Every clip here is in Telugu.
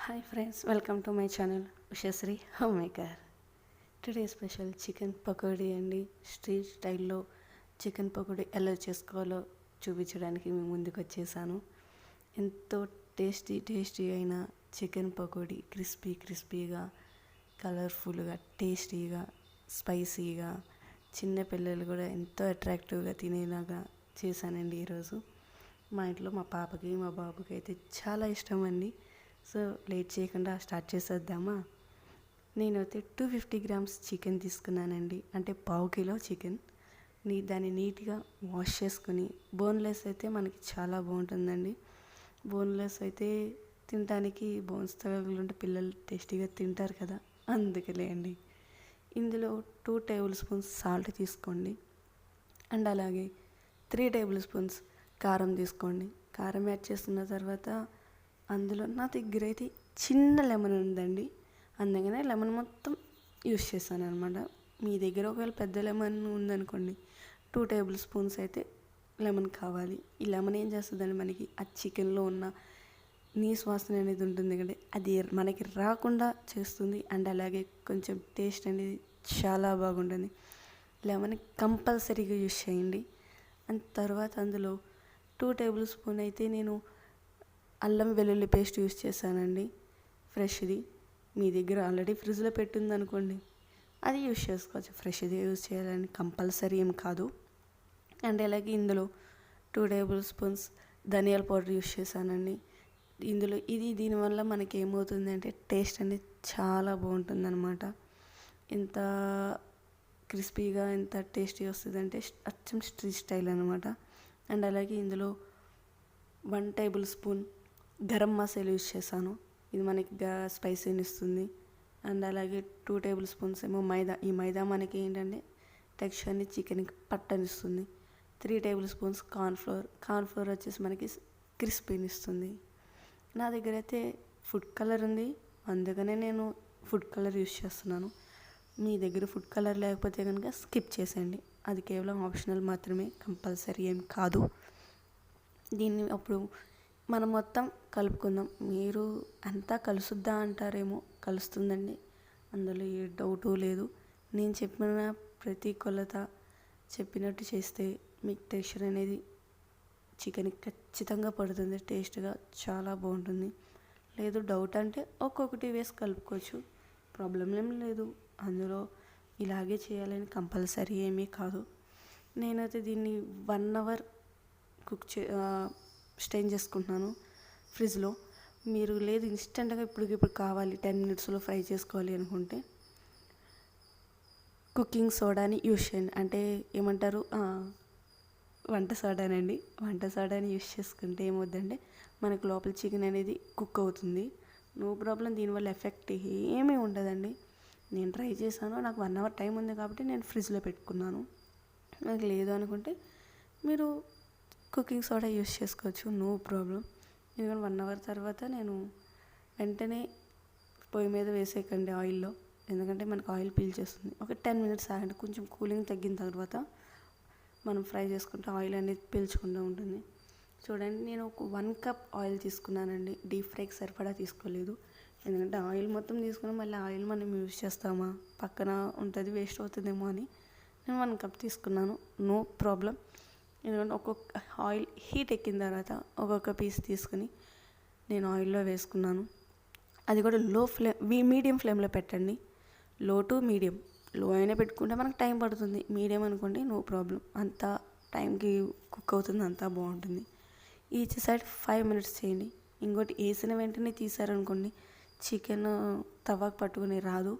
Hi friends, welcome to my channel Ushasri Homemaker. Today special chicken pakodi అండి. స్ట్రీట్ స్టైల్లో చికెన్ పకోడీ ఎలా చేసుకోవాలో చూపించడానికి మీ ముందుకు వచ్చేసాను. ఎంతో టేస్టీ అయిన చికెన్ పకోడీ క్రిస్పీగా కలర్ఫుల్గా టేస్టీగా స్పైసీగా చిన్నపిల్లలు కూడా ఎంతో అట్రాక్టివ్గా తినేలాగా చేశానండి ఈరోజు. మా ఇంట్లో మా పాపకి మా బాబుకి అయితే చాలా ఇష్టం అండి. సో లేట్ చేయకుండా స్టార్ట్ చేసేద్దామా. నేనైతే 250 గ్రామ్స్ చికెన్ తీసుకున్నానండి, అంటే పావు కిలో చికెన్. దాన్ని నీట్గా వాష్ చేసుకుని, బోన్లెస్ అయితే మనకి చాలా బాగుంటుందండి. బోన్లెస్ అయితే తినడానికి బోన్స్ తగలుంటే పిల్లలు టేస్టీగా తింటారు కదా, అందుకలే అండి. ఇందులో 2 టేబుల్ స్పూన్స్ సాల్ట్ తీసుకోండి, అండ్ అలాగే 3 టేబుల్ స్పూన్స్ కారం తీసుకోండి. కారం యాడ్ చేసుకున్న తర్వాత అందులో నా దగ్గర అయితే చిన్న లెమన్ ఉందండి, అందుకనే లెమన్ మొత్తం యూస్ చేశాను అనమాట. మీ దగ్గర ఒకవేళ పెద్ద లెమన్ ఉందనుకోండి, 2 టేబుల్ స్పూన్స్ అయితే లెమన్ కావాలి. ఈ లెమన్ ఏం చేస్తుందండి, మనకి ఆ చికెన్లో ఉన్న నీసు వాసన అనేది ఉంటుంది కదా, అది మనకి రాకుండా చేస్తుంది. అండ్ అలాగే కొంచెం టేస్ట్ అనేది చాలా బాగుంటుంది. లెమన్ కంపల్సరీగా యూస్ చేయండి. అండ్ తర్వాత అందులో 2 టేబుల్ స్పూన్ అయితే నేను అల్లం వెల్లుల్లి పేస్ట్ యూస్ చేశానండి, ఫ్రెష్ది. మీ దగ్గర ఆల్రెడీ ఫ్రిడ్జ్లో పెట్టుందనుకోండి, అది యూస్ చేసుకోవచ్చు. ఫ్రెష్ది యూస్ చేయాలని కంపల్సరీ ఏం కాదు. అండ్ అలాగే ఇందులో 2 టేబుల్ స్పూన్స్ ధనియాల పౌడర్ యూస్ చేశానండి. ఇందులో దీనివల్ల మనకి ఏమవుతుంది అంటే టేస్ట్ అనేది చాలా బాగుంటుంది అనమాట. ఎంత క్రిస్పీగా ఎంత టేస్టీ వస్తుంది అంటే అచ్చం స్ట్రీట్ స్టైల్ అనమాట. అండ్ అలాగే ఇందులో 1 table spoon garam masala use చేశాను, ఇది మనకి స్పైసీని ఇస్తుంది. అండ్ అలాగే 2 టేబుల్ స్పూన్స్ ఏమో మైదా. ఈ మైదా మనకి ఏంటంటే టెక్స్చర్ని చికెన్కి పట్టనిస్తుంది. 3 టేబుల్ స్పూన్స్ కార్న్ఫ్లోర్ వచ్చేసి మనకి క్రిస్పీని ఇస్తుంది. నా దగ్గర అయితే ఫుడ్ కలర్ ఉంది, అందుకనే నేను ఫుడ్ కలర్ యూస్ చేస్తున్నాను. మీ దగ్గర ఫుడ్ కలర్ లేకపోతే కనుక స్కిప్ చేసేయండి, అది కేవలం ఆప్షనల్ మాత్రమే, కంపల్సరీ ఏం కాదు. దీన్ని అప్పుడు మనం మొత్తం కలుపుకుందాం. మీరు అంతా కలుసుద్దా అంటారేమో, కలుస్తుందండి, అందులో ఏ డౌటు లేదు. నేను చెప్పిన ప్రతి కొలత చెప్పినట్టు చేస్తే మీకు టెక్స్చర్ అనేది చికెన్కి ఖచ్చితంగా పడుతుంది, టేస్ట్గా చాలా బాగుంటుంది. లేదు డౌట్ అంటే ఒక్కొక్కటి వేసి కలుపుకోవచ్చు, ప్రాబ్లం ఏం లేదు. అందులో ఇలాగే చేయాలని కంపల్సరీ ఏమీ కాదు. నేనైతే దీన్ని 1 అవర్ స్టెయిన్ చేసుకుంటున్నాను ఫ్రిడ్జ్లో. మీరు లేదు ఇన్స్టెంట్గా ఇప్పుడు కావాలి 10 మినిట్స్లో ఫ్రై చేసుకోవాలి అనుకుంటే కుకింగ్ సోడాని యూస్ చేయండి, అంటే ఏమంటారు, వంట సోడానండి. వంట సోడాని యూస్ చేసుకుంటే ఏమవుద్దంటే మనకు లోపల చికెన్ అనేది కుక్ అవుతుంది. నో ప్రాబ్లం, దీనివల్ల ఎఫెక్ట్ ఏమీ ఉండదండి. నేను ట్రై చేశాను, నాకు 1 అవర్ టైం ఉంది కాబట్టి నేను ఫ్రిడ్జ్లో పెట్టుకున్నాను. నాకు లేదు అనుకుంటే మీరు కుకింగ్ సోడా యూస్ చేసుకోవచ్చు, నో ప్రాబ్లం. ఎందుకంటే 1 అవర్ తర్వాత నేను వెంటనే పొయ్యి మీద వేసేయకండి ఆయిల్లో, ఎందుకంటే మనకు ఆయిల్ పీల్చేస్తుంది. ఒక 10 మినిట్స్ ఆగండి, కొంచెం కూలింగ్ తగ్గిన తర్వాత మనం ఫ్రై చేసుకుంటే ఆయిల్ అనేది పీల్చుకుంటూ ఉంటుంది. చూడండి, నేను ఒక 1 కప్ ఆయిల్ తీసుకున్నానండి, డీప్ ఫ్రైకి సరిపడా తీసుకోలేదు. ఎందుకంటే ఆయిల్ మొత్తం తీసుకుని మళ్ళీ ఆయిల్ మనం యూజ్ చేస్తామా, పక్కన ఉంటుంది, వేస్ట్ అవుతుందేమో అని నేను 1 కప్ తీసుకున్నాను, నో ప్రాబ్లం. ఎందుకంటే ఒక్కొక్క ఆయిల్ హీట్ ఎక్కిన తర్వాత ఒక్కొక్క పీస్ తీసుకుని నేను ఆయిల్లో వేసుకున్నాను. అది కూడా మీడియం ఫ్లేమ్లో పెట్టండి, లో టు మీడియం. లో అయినా పెట్టుకుంటే మనకు టైం పడుతుంది, మీడియం అనుకోండి, నో ప్రాబ్లం. అంతా టైంకి కుక్ అవుతుంది, అంతా బాగుంటుంది. ఈచ్ సైడ్ 5 మినిట్స్ చేయండి. ఇంకోటి వేసిన వెంటనే తీసారనుకోండి, చికెన్ తవాకు పట్టుకుని రాదు.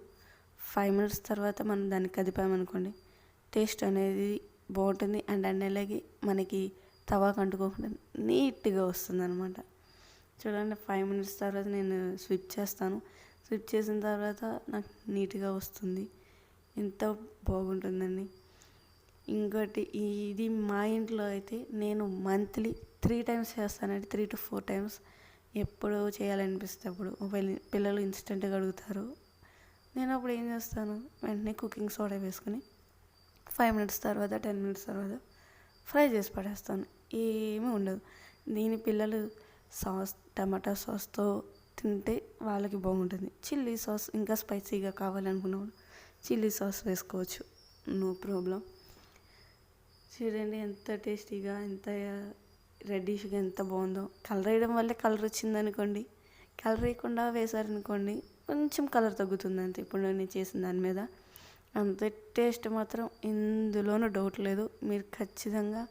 5 మినిట్స్ తర్వాత మనం దాన్ని కదిపామనుకోండి, టేస్ట్ అనేది బాగుంటుంది. అండ్ అలాగే మనకి తవాకు అంటుకోకుండా నీట్గా వస్తుంది అనమాట. చూడండి, 5 మినిట్స్ తర్వాత నేను స్విచ్ చేస్తాను. స్విచ్ చేసిన తర్వాత నాకు నీట్గా వస్తుంది, ఎంత బాగుంటుందండి. ఇంకోటి, ఇది మా ఇంట్లో అయితే నేను మంత్లీ 3 టైమ్స్ చేస్తానండి, 3 to 4 టైమ్స్. ఎప్పుడు చేయాలనిపిస్తే అప్పుడు. పిల్లలు ఇన్స్టెంట్గా అడుగుతారు, నేను అప్పుడు ఏం చేస్తాను, వెంటనే కుకింగ్ సోడా వేసుకుని 5 మినిట్స్ తర్వాత 10 మినిట్స్ తర్వాత ఫ్రై చేసి పడేస్తాను, ఏమీ ఉండదు. దీని పిల్లలు టమాటా సాస్తో తింటే వాళ్ళకి బాగుంటుంది. చిల్లీ సాస్ ఇంకా స్పైసీగా కావాలనుకున్నప్పుడు చిల్లీ సాస్ వేసుకోవచ్చు, నో ప్రాబ్లం. చూడండి ఎంత టేస్టీగా, ఎంత రెడ్డిష్గా ఎంత బాగుందో. కలర్ వేయడం వల్లే కలర్ వచ్చిందనుకోండి, కలర్ వేయకుండా వేసారనుకోండి కొంచెం కలర్ తగ్గుతుంది అంతే. ఇప్పుడు నేను చేసిన దాని మీద అంతే. టేస్ట్ మాత్రం ఇందులోనూ డౌట్ లేదు. మీరు ఖచ్చితంగా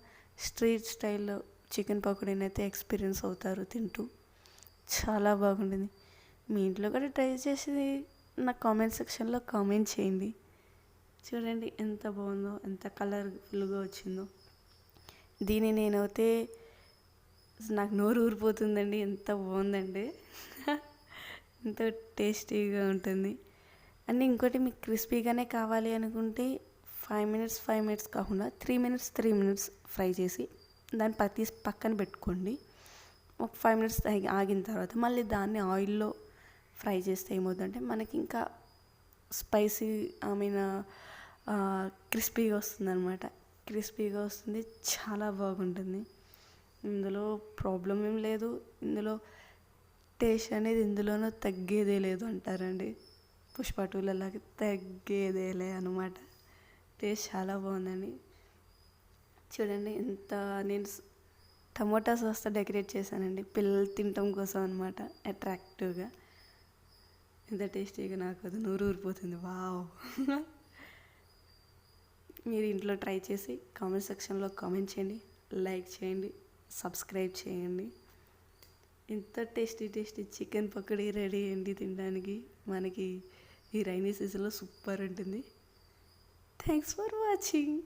స్ట్రీట్ స్టైల్లో చికెన్ పకోడీని అయితే ఎక్స్పీరియన్స్ అవుతారు తింటూ. చాలా బాగుంటుంది. మీ ఇంట్లో కూడా ట్రై చేసి నా కామెంట్ సెక్షన్లో కామెంట్ చేయండి. చూడండి ఎంత బాగుందో, ఎంత కలర్ఫుల్గా వచ్చిందో. దీన్ని నేనైతే నాకు నోరు ఊరిపోతుందండి, ఎంత బాగుందండి. ఎంతో టేస్టీగా ఉంటుంది. అండ్ ఇంకోటి మీకు క్రిస్పీగానే కావాలి అనుకుంటే 5 మినిట్స్ కాకుండా 3 మినిట్స్ ఫ్రై చేసి దాన్ని తీసి పక్కన పెట్టుకోండి. ఒక 5 మినిట్స్ ఆగిన తర్వాత మళ్ళీ దాన్ని ఆయిల్లో ఫ్రై చేస్తే ఏమవుతుందంటే మనకి ఇంకా స్పైసీ క్రిస్పీగా వస్తుంది అనమాట. క్రిస్పీగా వస్తుంది, చాలా బాగుంటుంది. ఇందులో ప్రాబ్లం ఏం లేదు. ఇందులో టేస్ట్ అనేది ఇందులోనూ తగ్గేదే లేదు అంటారండి. పుష్ప 2 లాగా తగ్గేదేలే అనమాట. టేస్ట్ చాలా బాగుందండి. చూడండి ఎంత నేను టమోటా సాస్తో డెకరేట్ చేశానండి, పిల్లలు తినటం కోసం అనమాట, అట్రాక్టివ్గా. ఎంత టేస్టీగా, నాకు అది నోరు ఊరిపోతుంది. వావ్. మీరు ఇంట్లో ట్రై చేసి కామెంట్ సెక్షన్లో కామెంట్ చేయండి, లైక్ చేయండి, సబ్స్క్రైబ్ చేయండి. ఇంత టేస్టీ చికెన్ పకోడీ రెడీ అయ్యింది తినడానికి. మనకి ఈ రైనీ సీజన్లో సూపర్ ఉంటుంది. Thanks for watching.